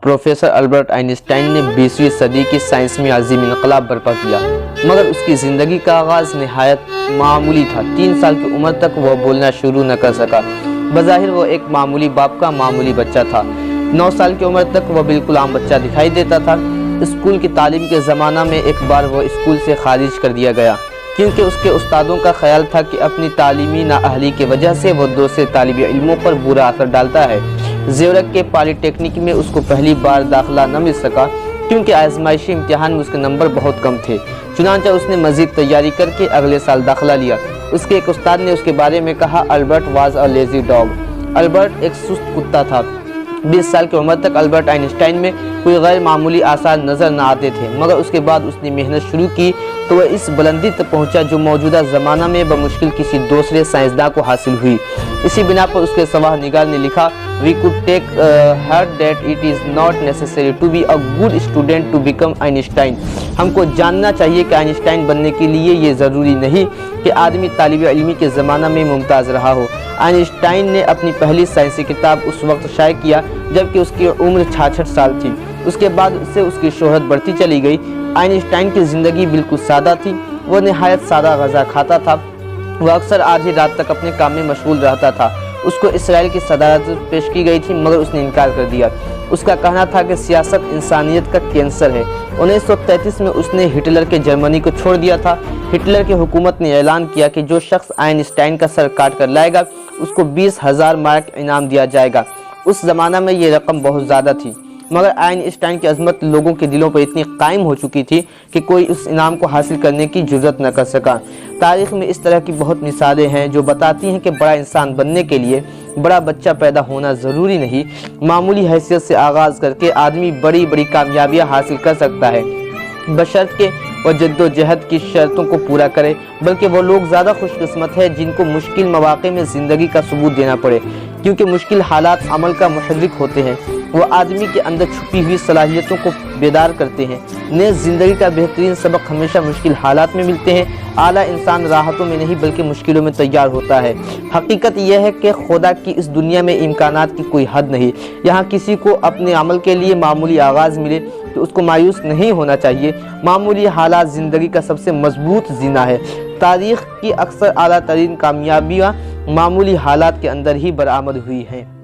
Professor Albert Einstein ने 20वीं सदी की साइंस में अजीम इनकलाब बर्पा किया, मगर उसकी ज़िंदगी का आगाज़ नहायत मामूली था। 3 साल की उम्र तक वह बोलना शुरू न कर सका। बज़ाहिर वह एक मामूली बाप का मामूली बच्चा था। 9 साल की उम्र तक वह बिल्कुल आम बच्चा दिखाई देता था। स्कूल की तालीम के ज़माना में एक बार वह स्कूल से खारिज कर दिया गया, क्योंकि उसके उस्तादों का ख्याल था कि अपनी तालीमी नाअहली की वजह से वह दूसरे तालिब इल्मों पर बुरा असर डालता है। ज़ेवरक के पॉलिटेक्निक में उसको पहली बार दाखिला न मिल सका, क्योंकि आजमाइशी इम्तिहान में उसके नंबर बहुत कम थे। चुनांचे उसने मज़ीद तैयारी करके अगले साल दाखिला लिया। उसके एक उस्ताद ने उसके बारे में कहा, Albert was a lazy dog. Albert एक सुस्त कुत्ता था। 20 साल की उम्र तक अल्बर्ट आइंस्टाइन में कोई गैर मामूली आसार नज़र न आते थे, मगर उसके बाद उसने मेहनत शुरू की तो वह इस बुलंदी तक पहुंचा जो मौजूदा ज़माना में बमुश्किल किसी दूसरे साइंसदान को हासिल हुई। इसी बिना पर उसके सवाह निगार ने लिखा, We could take heart that it is not necessary to be a good student to become Einstein। हमको जानना चाहिए कि आइंस्टाइन बनने के लिए ये ज़रूरी नहीं कि आदमी तालिब इल्मी के ज़माना में मुमताज़ रहा हो। आइंस्टाइन ने अपनी पहली साइंसी किताब उस वक्त शाये किया जबकि उसकी उम्र 66 साल थी। उसके बाद उससे उसकी शोहरत बढ़ती चली गई। आइंस्टाइन की ज़िंदगी बिल्कुल सादा थी। वह नहायत सादा ग़ज़ा खाता था। वह अक्सर आधी रात तक अपने काम में मशगूल रहता था। उसको इसराइल की सदारत पेश की गई थी, मगर उसने इनकार कर दिया। उसका कहना था कि सियासत इंसानियत का कैंसर है। 1933 में उसने हिटलर के जर्मनी को छोड़ दिया था। हिटलर की हुकूमत ने ऐलान किया कि जो शख्स आइंस्टाइन का सर काट कर लाएगा उसको 20,000 मार्क इनाम दिया जाएगा। उस ज़माना में ये रकम बहुत ज़्यादा थी, मगर आइंस्टाइन की अजमत लोगों के दिलों पर इतनी कायम हो चुकी थी कि कोई उस इनाम को हासिल करने की जुर्रत न कर सका। तारीख़ में इस तरह की बहुत मिसालें हैं जो बताती हैं कि बड़ा इंसान बनने के लिए बड़ा बच्चा पैदा होना ज़रूरी नहीं। मामूली हैसियत से आगाज़ करके आदमी बड़ी बड़ी कामयाबियाँ हासिल कर सकता है, बशर्ते वह जद्दोजहद की शर्तों को पूरा करे। बल्कि वो लोग ज़्यादा खुशकिस्मत है जिनको मुश्किल मौक़े में ज़िंदगी का सबूत देना पड़े, क्योंकि मुश्किल हालात अमल का मुहर्रिक होते हैं। वो आदमी के अंदर छुपी हुई सलाहियतों को बेदार करते हैं। ने ज़िंदगी का बेहतरीन सबक हमेशा मुश्किल हालात में मिलते हैं। आला इंसान राहतों में नहीं बल्कि मुश्किलों में तैयार होता है। हकीकत यह है कि खुदा की इस दुनिया में इम्कानात की कोई हद नहीं। यहाँ किसी को अपने अमल के लिए मामूली आगाज़ मिले तो उसको मायूस नहीं होना चाहिए। मामूली हालात ज़िंदगी का सबसे मजबूत जीना है। तारीख़ की अक्सर आला तरीन कामयाबियाँ मामूली हालात के अंदर ही बरामद हुई हैं।